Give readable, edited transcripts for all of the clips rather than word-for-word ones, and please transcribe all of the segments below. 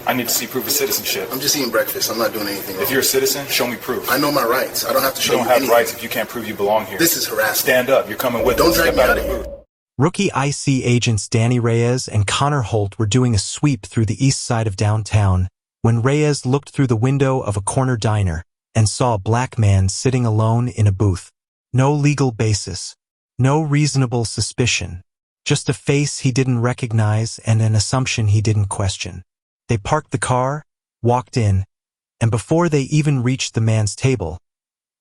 I need to see proof of citizenship. I'm just eating breakfast. I'm not doing anything wrong. If you're a citizen, show me proof. I know my rights. I don't have to show you anything. You don't have rights if you can't prove you belong here. This is harassment. Stand up. You're coming with us. Don't drag me out of here. Rookie IC agents Danny Reyes and Connor Holt were doing a sweep through the east side of downtown when Reyes looked through the window of a corner diner and saw a black man sitting alone in a booth. No legal basis. No reasonable suspicion. Just a face he didn't recognize and an assumption he didn't question. They parked the car, walked in, and before they even reached the man's table,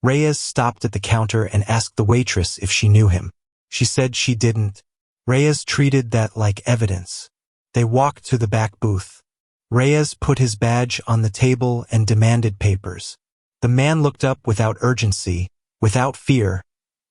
Reyes stopped at the counter and asked the waitress if she knew him. She said she didn't. Reyes treated that like evidence. They walked to the back booth. Reyes put his badge on the table and demanded papers. The man looked up without urgency, without fear,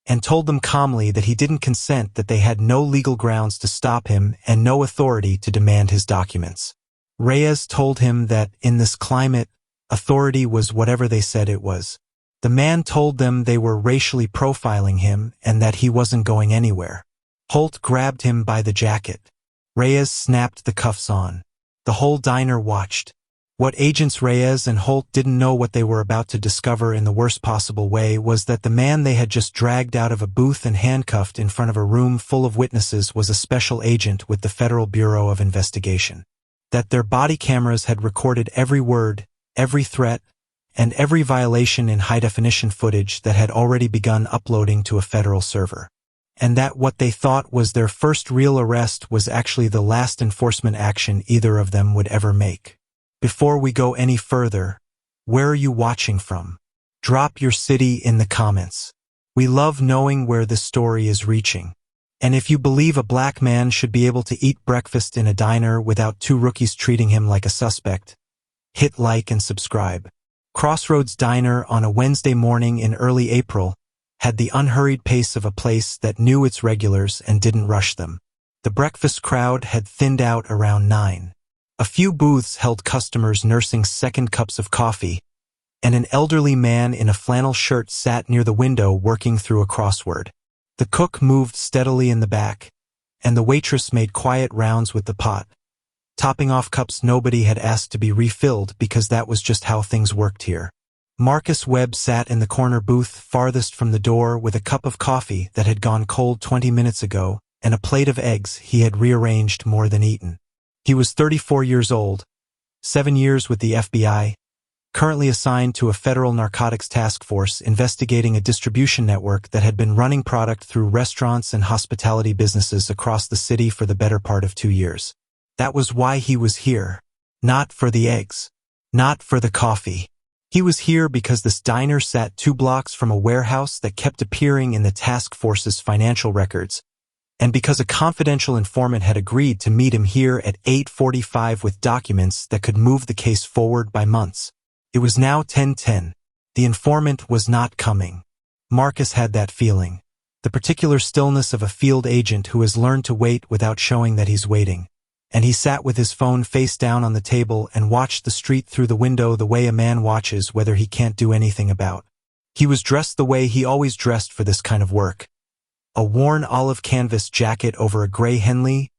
and told them calmly that he didn't consent, that they had no legal grounds to stop him and no authority to demand his documents. Reyes told him that, in this climate, authority was whatever they said it was. The man told them they were racially profiling him and that he wasn't going anywhere. Holt grabbed him by the jacket. Reyes snapped the cuffs on. The whole diner watched. What agents Reyes and Holt didn't know what they were about to discover in the worst possible way was that the man they had just dragged out of a booth and handcuffed in front of a room full of witnesses was a special agent with the Federal Bureau of Investigation. That their body cameras had recorded every word, every threat, and every violation in high-definition footage that had already begun uploading to a federal server. And that what they thought was their first real arrest was actually the last enforcement action either of them would ever make. Before we go any further, where are you watching from? Drop your city in the comments. We love knowing where this story is reaching. And if you believe a black man should be able to eat breakfast in a diner without two rookies treating him like a suspect, hit like and subscribe. Crossroads Diner on a Wednesday morning in early April had the unhurried pace of a place that knew its regulars and didn't rush them. The breakfast crowd had thinned out around 9. A few booths held customers nursing second cups of coffee, and an elderly man in a flannel shirt sat near the window working through a crossword. The cook moved steadily in the back, and the waitress made quiet rounds with the pot, topping off cups nobody had asked to be refilled because that was just how things worked here. Marcus Webb sat in the corner booth farthest from the door with a cup of coffee that had gone cold 20 minutes ago and a plate of eggs he had rearranged more than eaten. He was 34 years old, 7 years with the FBI, currently assigned to a federal narcotics task force investigating a distribution network that had been running product through restaurants and hospitality businesses across the city for the better part of 2 years. That was why he was here. Not for the eggs. Not for the coffee. He was here because this diner sat 2 blocks from a warehouse that kept appearing in the task force's financial records, and because a confidential informant had agreed to meet him here at 8:45 with documents that could move the case forward by months. It was now 10:10. The informant was not coming. Marcus had that feeling, the particular stillness of a field agent who has learned to wait without showing that he's waiting. And he sat with his phone face down on the table and watched the street through the window the way a man watches whether he can't do anything about. He was dressed the way he always dressed for this kind of work. A worn olive canvas jacket over a gray Henley,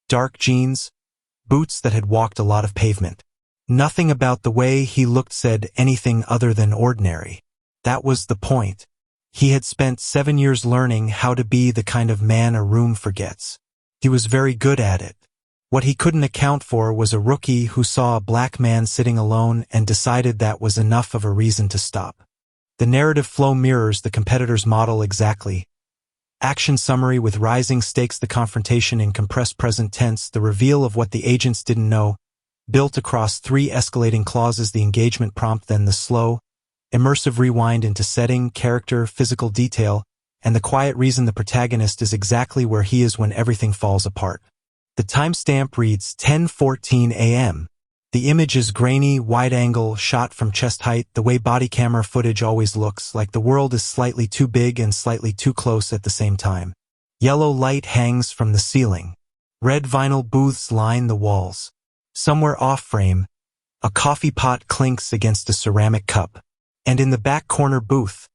dark jeans, boots that had walked a lot of pavement. Nothing about the way he looked said anything other than ordinary. That was the point. He had spent 7 years learning how to be the kind of man a room forgets. He was very good at it. What he couldn't account for was a rookie who saw a black man sitting alone and decided that was enough of a reason to stop. The narrative flow mirrors the competitor's model exactly. Action summary with rising stakes, the confrontation in compressed present tense, the reveal of what the agents didn't know, built across 3 escalating clauses, the engagement prompt, then the slow, immersive rewind into setting, character, physical detail, and the quiet reason the protagonist is exactly where he is when everything falls apart. The timestamp reads 10:14 a.m. The image is grainy, wide-angle, shot from chest height, the way body camera footage always looks, like the world is slightly too big and slightly too close at the same time. Yellow light hangs from the ceiling. Red vinyl booths line the walls. Somewhere off-frame, a coffee pot clinks against a ceramic cup. And in the back corner booth,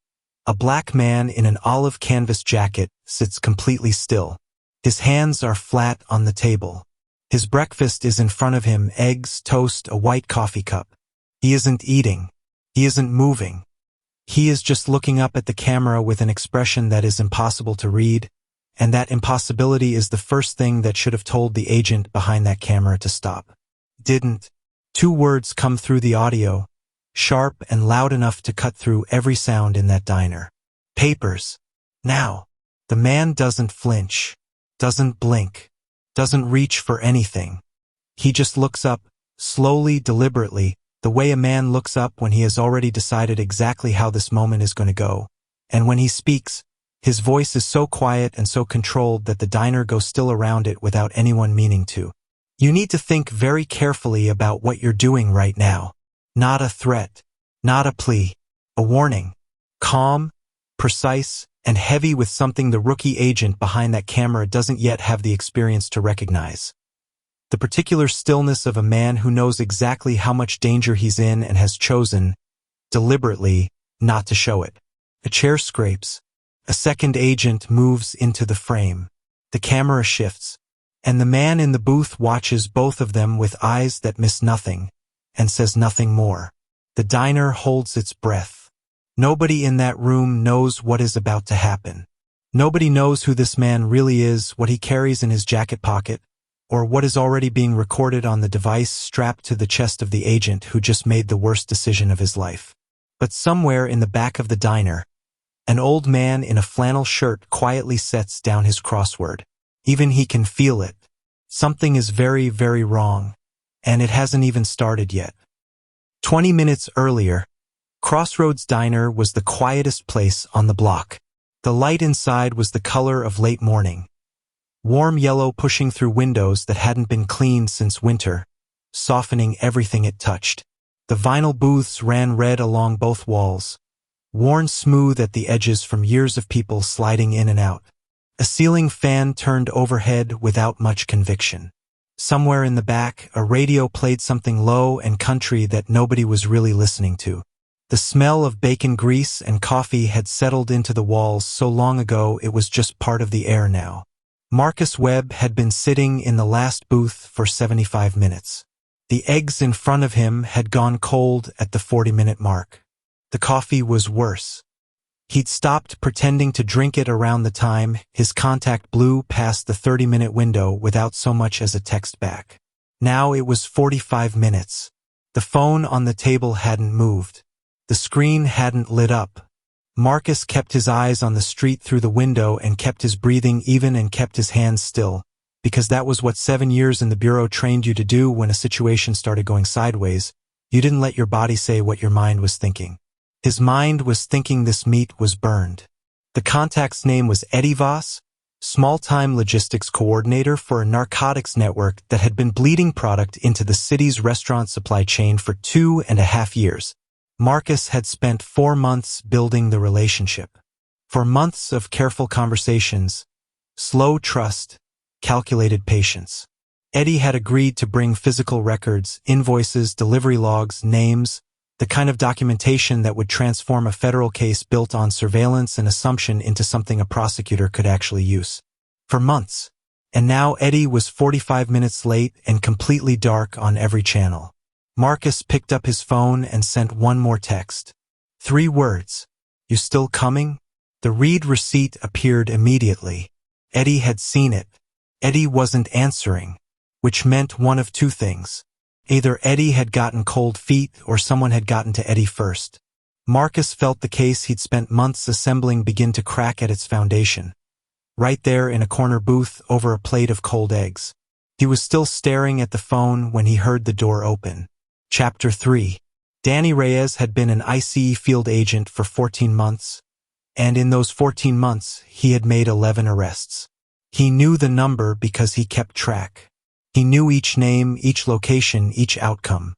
a black man in an olive canvas jacket sits completely still. His hands are flat on the table. His breakfast is in front of him: eggs, toast, a white coffee cup. He isn't eating. He isn't moving. He is just looking up at the camera with an expression that is impossible to read, and that impossibility is the first thing that should have told the agent behind that camera to stop. Didn't. Two words come through the audio, sharp and loud enough to cut through every sound in that diner. Papers. Now. The man doesn't flinch, doesn't blink, doesn't reach for anything. He just looks up, slowly, deliberately, the way a man looks up when he has already decided exactly how this moment is going to go. And when he speaks, his voice is so quiet and so controlled that the diner goes still around it without anyone meaning to. You need to think very carefully about what you're doing right now. Not a threat, not a plea, a warning. Calm, precise, and heavy, with something the rookie agent behind that camera doesn't yet have the experience to recognize. The particular stillness of a man who knows exactly how much danger he's in and has chosen, deliberately, not to show it. A chair scrapes. A second agent moves into the frame. The camera shifts, and the man in the booth watches both of them with eyes that miss nothing, and says nothing more. The diner holds its breath. Nobody in that room knows what is about to happen. Nobody knows who this man really is, what he carries in his jacket pocket, or what is already being recorded on the device strapped to the chest of the agent who just made the worst decision of his life. But somewhere in the back of the diner, an old man in a flannel shirt quietly sets down his crossword. Even he can feel it. Something is very, very wrong, and it hasn't even started yet. 20 minutes earlier, Crossroads Diner was the quietest place on the block. The light inside was the color of late morning. Warm yellow pushing through windows that hadn't been cleaned since winter, softening everything it touched. The vinyl booths ran red along both walls, worn smooth at the edges from years of people sliding in and out. A ceiling fan turned overhead without much conviction. Somewhere in the back, a radio played something low and country that nobody was really listening to. The smell of bacon grease and coffee had settled into the walls so long ago it was just part of the air now. Marcus Webb had been sitting in the last booth for 75 minutes. The eggs in front of him had gone cold at the 40-minute mark. The coffee was worse. He'd stopped pretending to drink it around the time his contact blew past the 30-minute window without so much as a text back. Now it was 45 minutes. The phone on the table hadn't moved. The screen hadn't lit up. Marcus kept his eyes on the street through the window and kept his breathing even and kept his hands still, because that was what 7 years in the bureau trained you to do when a situation started going sideways. You didn't let your body say what your mind was thinking. His mind was thinking this meat was burned. The contact's name was Eddie Voss, small-time logistics coordinator for a narcotics network that had been bleeding product into the city's restaurant supply chain for 2.5 years. Marcus had spent 4 months building the relationship. 4 months of careful conversations, slow trust, calculated patience. Eddie had agreed to bring physical records, invoices, delivery logs, names, the kind of documentation that would transform a federal case built on surveillance and assumption into something a prosecutor could actually use. For months. And now Eddie was 45 minutes late and completely dark on every channel. Marcus picked up his phone and sent one more text. 3 words. You still coming? The read receipt appeared immediately. Eddie had seen it. Eddie wasn't answering, which meant one of 2 things. Either Eddie had gotten cold feet or someone had gotten to Eddie first. Marcus felt the case he'd spent months assembling begin to crack at its foundation. Right there in a corner booth over a plate of cold eggs. He was still staring at the phone when he heard the door open. Chapter 3. Danny Reyes had been an ICE field agent for 14 months, and in those 14 months, he had made 11 arrests. He knew the number because he kept track. He knew each name, each location, each outcome.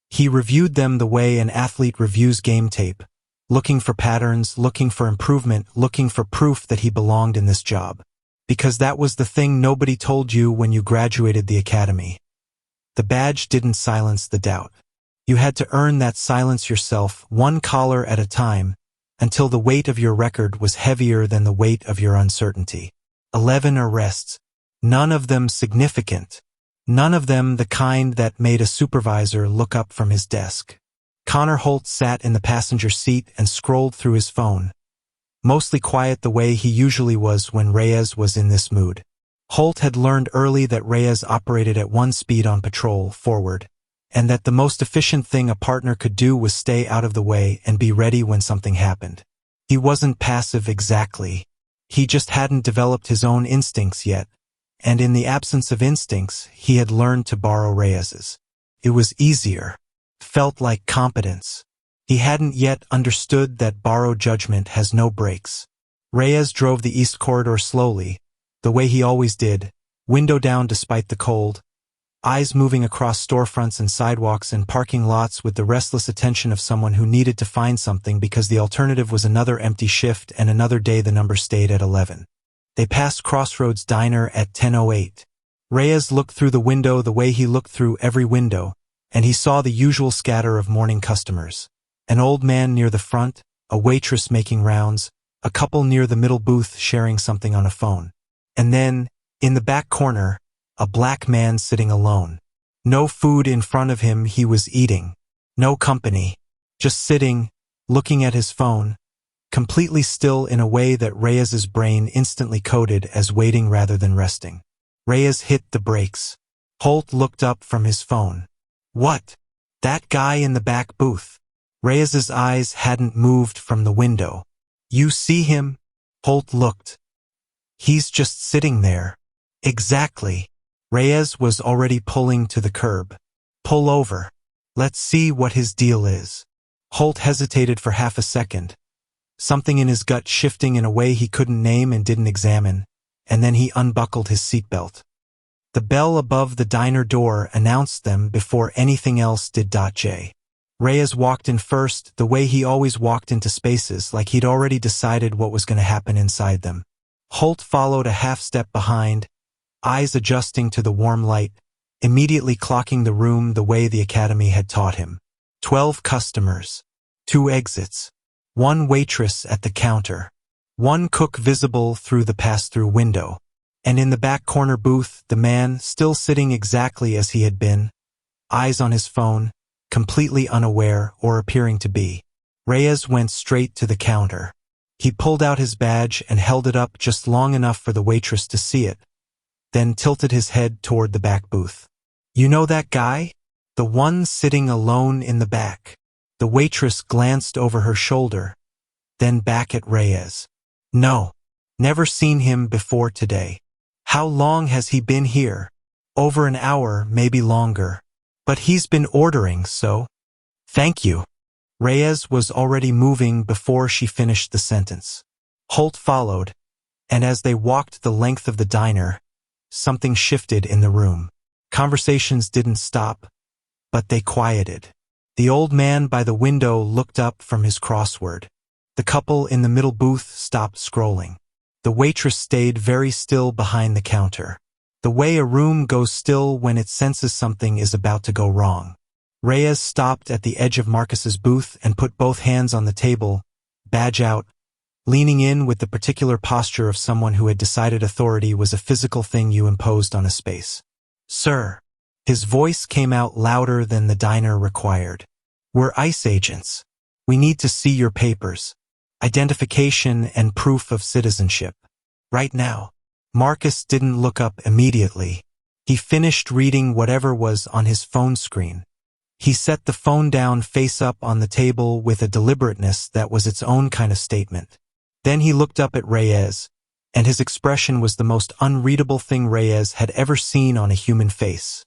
He reviewed them the way an athlete reviews game tape, looking for patterns, looking for improvement, looking for proof that he belonged in this job. Because that was the thing nobody told you when you graduated the academy. The badge didn't silence the doubt. You had to earn that silence yourself, one collar at a time, until the weight of your record was heavier than the weight of your uncertainty. 11 arrests. None of them significant. None of them the kind that made a supervisor look up from his desk. Connor Holt sat in the passenger seat and scrolled through his phone, mostly quiet the way he usually was when Reyes was in this mood. Holt had learned early that Reyes operated at one speed on patrol, forward, and that the most efficient thing a partner could do was stay out of the way and be ready when something happened. He wasn't passive exactly. He just hadn't developed his own instincts yet, and in the absence of instincts, he had learned to borrow Reyes's. It was easier. Felt like competence. He hadn't yet understood that borrowed judgment has no brakes. Reyes drove the east corridor slowly, the way he always did, window down despite the cold, eyes moving across storefronts and sidewalks and parking lots with the restless attention of someone who needed to find something because the alternative was another empty shift and another day the number stayed at 11. They passed Crossroads Diner at 10:08. Reyes looked through the window the way he looked through every window, and he saw the usual scatter of morning customers. An old man near the front, a waitress making rounds, a couple near the middle booth sharing something on a phone. And then, in the back corner, a black man sitting alone. No food in front of him, he was eating. No company. Just sitting, looking at his phone, completely still in a way that Reyes's brain instantly coded as waiting rather than resting. Reyes hit the brakes. Holt looked up from his phone. What? That guy in the back booth. Reyes's eyes hadn't moved from the window. You see him? Holt looked. He's just sitting there. Exactly. Reyes was already pulling to the curb. Pull over. Let's see what his deal is. Holt hesitated for half a second, something in his gut shifting in a way he couldn't name and didn't examine, and then he unbuckled his seatbelt. The bell above the diner door announced them before anything else did. J. Reyes walked in first, the way he always walked into spaces, like he'd already decided what was going to happen inside them. Holt followed a half step behind, eyes adjusting to the warm light, immediately clocking the room the way the academy had taught him. 12 customers. 2 exits. 1 waitress at the counter. 1 cook visible through the pass-through window. And in the back corner booth, the man still sitting exactly as he had been, eyes on his phone, completely unaware or appearing to be. Reyes went straight to the counter. He pulled out his badge and held it up just long enough for the waitress to see it, then tilted his head toward the back booth. You know that guy? The one sitting alone in the back. The waitress glanced over her shoulder, then back at Reyes. No. Never seen him before today. How long has he been here? Over an hour, maybe longer. But he's been ordering, so. Thank you. Reyes was already moving before she finished the sentence. Holt followed, and as they walked the length of the diner, something shifted in the room. Conversations didn't stop, but they quieted. The old man by the window looked up from his crossword. The couple in the middle booth stopped scrolling. The waitress stayed very still behind the counter, the way a room goes still when it senses something is about to go wrong. Reyes stopped at the edge of Marcus's booth and put both hands on the table, badge out, leaning in with the particular posture of someone who had decided authority was a physical thing you imposed on a space. Sir. His voice came out louder than the diner required. We're ICE agents. We need to see your papers. Identification and proof of citizenship. Right now. Marcus didn't look up immediately. He finished reading whatever was on his phone screen. He set the phone down face up on the table with a deliberateness that was its own kind of statement. Then he looked up at Reyes, and his expression was the most unreadable thing Reyes had ever seen on a human face.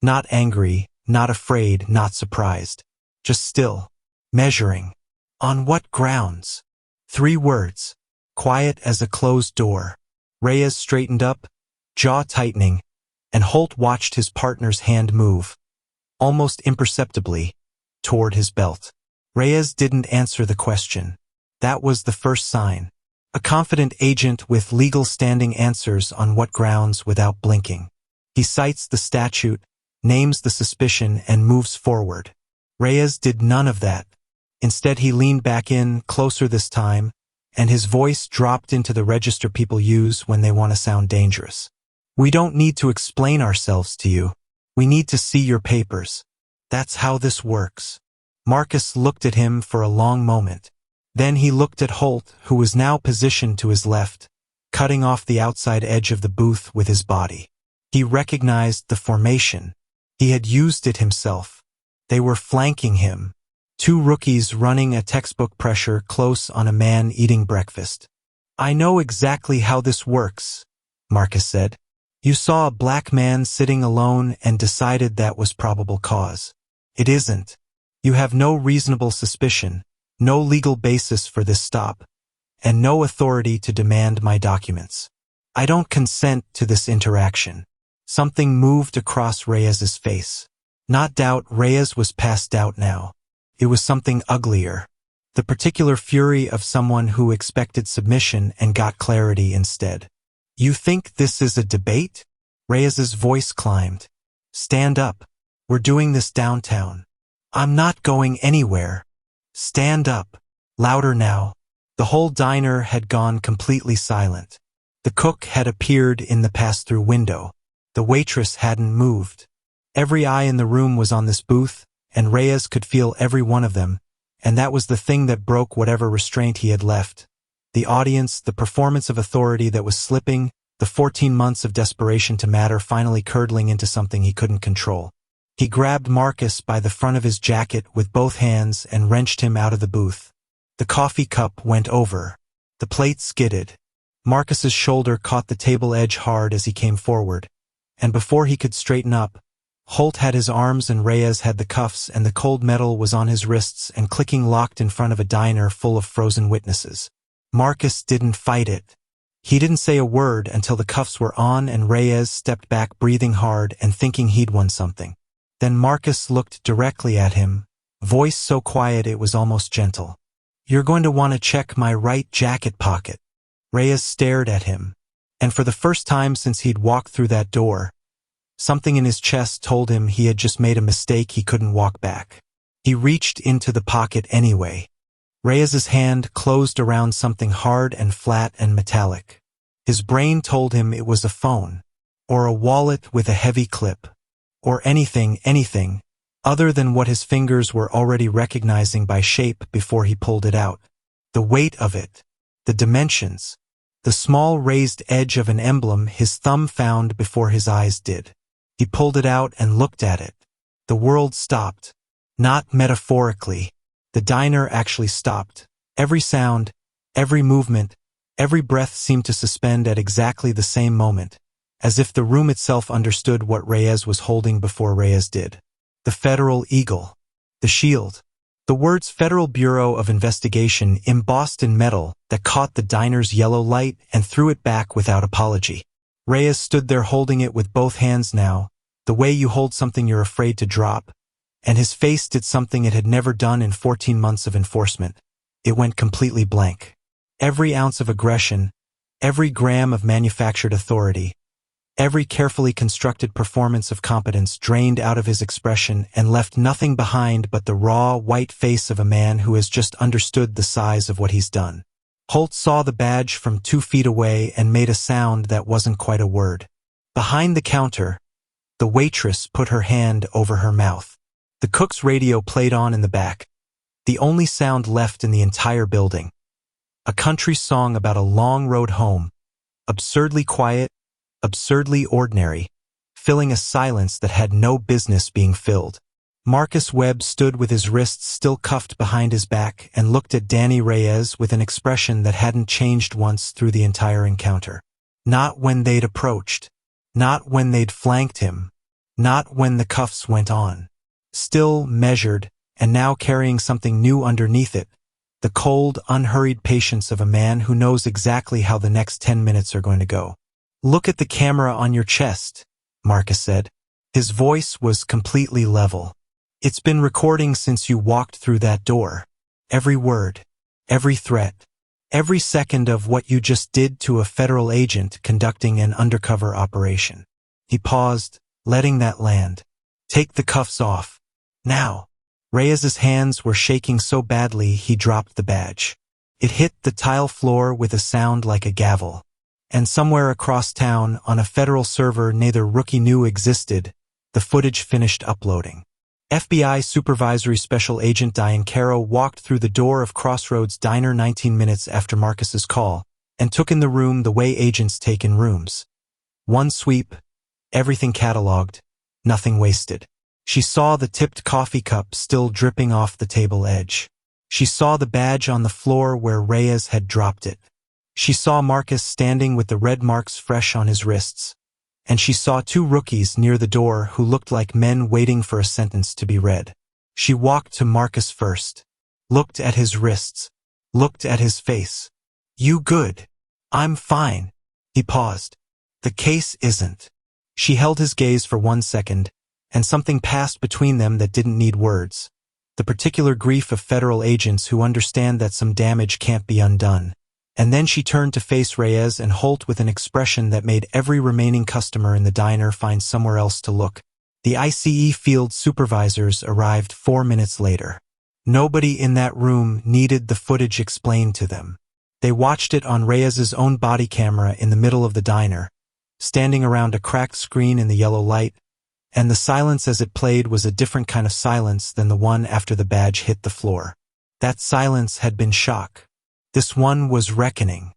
Not angry, not afraid, not surprised. Just still. Measuring. On what grounds? 3 words. Quiet as a closed door. Reyes straightened up, jaw tightening, and Holt watched his partner's hand move, almost imperceptibly, toward his belt. Reyes didn't answer the question. That was the first sign. A confident agent with legal standing answers on what grounds without blinking. He cites the statute, names the suspicion, and moves forward. Reyes did none of that. Instead, he leaned back in, closer this time, and his voice dropped into the register people use when they want to sound dangerous. We don't need to explain ourselves to you. We need to see your papers. That's how this works. Marcus looked at him for a long moment. Then he looked at Holt, who was now positioned to his left, cutting off the outside edge of the booth with his body. He recognized the formation. He had used it himself. They were flanking him. Two rookies running a textbook pressure close on a man eating breakfast. I know exactly how this works, Marcus said. You saw a black man sitting alone and decided that was probable cause. It isn't. You have no reasonable suspicion, no legal basis for this stop, and no authority to demand my documents. I don't consent to this interaction. Something moved across Reyes's face. Not doubt, Reyes was past doubt now. It was something uglier. The particular fury of someone who expected submission and got clarity instead. You think this is a debate? Reyes's voice climbed. Stand up. We're doing this downtown. I'm not going anywhere. Stand up. Louder now. The whole diner had gone completely silent. The cook had appeared in the pass-through window. The waitress hadn't moved. Every eye in the room was on this booth, and Reyes could feel every one of them, and that was the thing that broke whatever restraint he had left. The audience, the performance of authority that was slipping, the 14 months of desperation to matter finally curdling into something he couldn't control. He grabbed Marcus by the front of his jacket with both hands and wrenched him out of the booth. The coffee cup went over. The plate skidded. Marcus's shoulder caught the table edge hard as he came forward, and before he could straighten up, Holt had his arms and Reyes had the cuffs, and the cold metal was on his wrists and clicking locked in front of a diner full of frozen witnesses. Marcus didn't fight it. He didn't say a word until the cuffs were on and Reyes stepped back, breathing hard and thinking he'd won something. Then Marcus looked directly at him, voice so quiet it was almost gentle. You're going to want to check my right jacket pocket. Reyes stared at him, and for the first time since he'd walked through that door, something in his chest told him he had just made a mistake he couldn't walk back. He reached into the pocket anyway. Reyes's hand closed around something hard and flat and metallic. His brain told him it was a phone, or a wallet with a heavy clip, or anything other than what his fingers were already recognizing by shape before he pulled it out. The weight of it, the dimensions, the small raised edge of an emblem his thumb found before his eyes did. He pulled it out and looked at it. The world stopped. Not metaphorically. The diner actually stopped. Every sound, every movement, every breath seemed to suspend at exactly the same moment, as if the room itself understood what Reyes was holding before Reyes did. The Federal Eagle. The shield. The words Federal Bureau of Investigation embossed in metal that caught the diner's yellow light and threw it back without apology. Reyes stood there holding it with both hands now, the way you hold something you're afraid to drop, and his face did something it had never done in 14 months of enforcement. It went completely blank. Every ounce of aggression, every gram of manufactured authority, every carefully constructed performance of competence drained out of his expression and left nothing behind but the raw, white face of a man who has just understood the size of what he's done. Holt saw the badge from 2 feet away and made a sound that wasn't quite a word. Behind the counter, the waitress put her hand over her mouth. The cook's radio played on in the back, the only sound left in the entire building. A country song about a long road home, absurdly quiet, absurdly ordinary, filling a silence that had no business being filled. Marcus Webb stood with his wrists still cuffed behind his back and looked at Danny Reyes with an expression that hadn't changed once through the entire encounter. Not when they'd approached. Not when they'd flanked him. Not when the cuffs went on. Still, measured, and now carrying something new underneath it, the cold, unhurried patience of a man who knows exactly how the next 10 minutes are going to go. Look at the camera on your chest, Marcus said. His voice was completely level. It's been recording since you walked through that door. Every word, every threat, every second of what you just did to a federal agent conducting an undercover operation. He paused, letting that land. Take the cuffs off. Now. Reyes's hands were shaking so badly he dropped the badge. It hit the tile floor with a sound like a gavel. And somewhere across town, on a federal server neither rookie knew existed, the footage finished uploading. FBI Supervisory Special Agent Diane Caro walked through the door of Crossroads Diner 19 minutes after Marcus's call and took in the room the way agents take in rooms. One sweep, everything cataloged, nothing wasted. She saw the tipped coffee cup still dripping off the table edge. She saw the badge on the floor where Reyes had dropped it. She saw Marcus standing with the red marks fresh on his wrists. And she saw two rookies near the door who looked like men waiting for a sentence to be read. She walked to Marcus first, looked at his wrists, looked at his face. "You good?" "I'm fine." He paused. "The case isn't." She held his gaze for 1 second, and something passed between them that didn't need words. The particular grief of federal agents who understand that some damage can't be undone. And then she turned to face Reyes and Holt with an expression that made every remaining customer in the diner find somewhere else to look. The ICE field supervisors arrived 4 minutes later. Nobody in that room needed the footage explained to them. They watched it on Reyes's own body camera in the middle of the diner, standing around a cracked screen in the yellow light, and the silence as it played was a different kind of silence than the one after the badge hit the floor. That silence had been shock. This one was reckoning.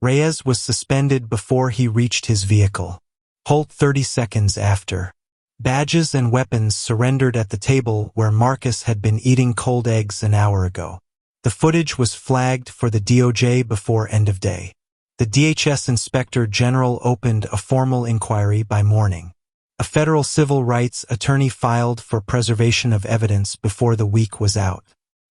Reyes was suspended before he reached his vehicle. Holt 30 seconds after. Badges and weapons surrendered at the table where Marcus had been eating cold eggs an hour ago. The footage was flagged for the DOJ before end of day. The DHS Inspector General opened a formal inquiry by morning. A federal civil rights attorney filed for preservation of evidence before the week was out.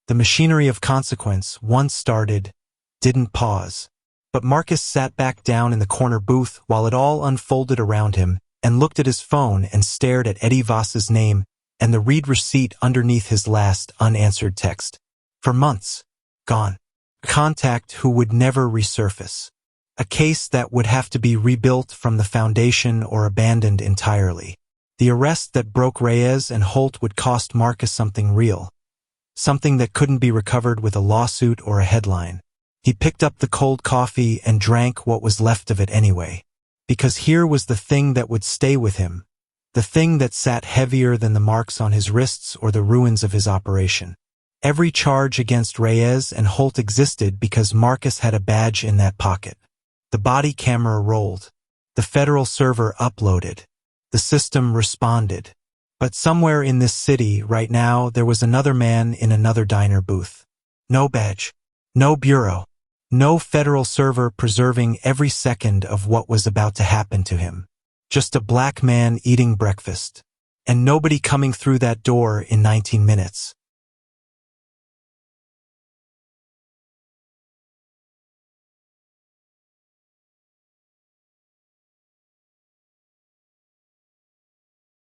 The machinery of consequence, once started, didn't pause. But Marcus sat back down in the corner booth while it all unfolded around him and looked at his phone and stared at Eddie Voss's name and the read receipt underneath his last unanswered text. For months. Gone. A contact who would never resurface. A case that would have to be rebuilt from the foundation or abandoned entirely. The arrest that broke Reyes and Holt would cost Marcus something real. Something that couldn't be recovered with a lawsuit or a headline. He picked up the cold coffee and drank what was left of it anyway. Because here was the thing that would stay with him. The thing that sat heavier than the marks on his wrists or the ruins of his operation. Every charge against Reyes and Holt existed because Marcus had a badge in that pocket. The body camera rolled. The federal server uploaded. The system responded. But somewhere in this city right now there was another man in another diner booth. No badge. No bureau. No federal server preserving every second of what was about to happen to him. Just a black man eating breakfast. And nobody coming through that door in 19 minutes.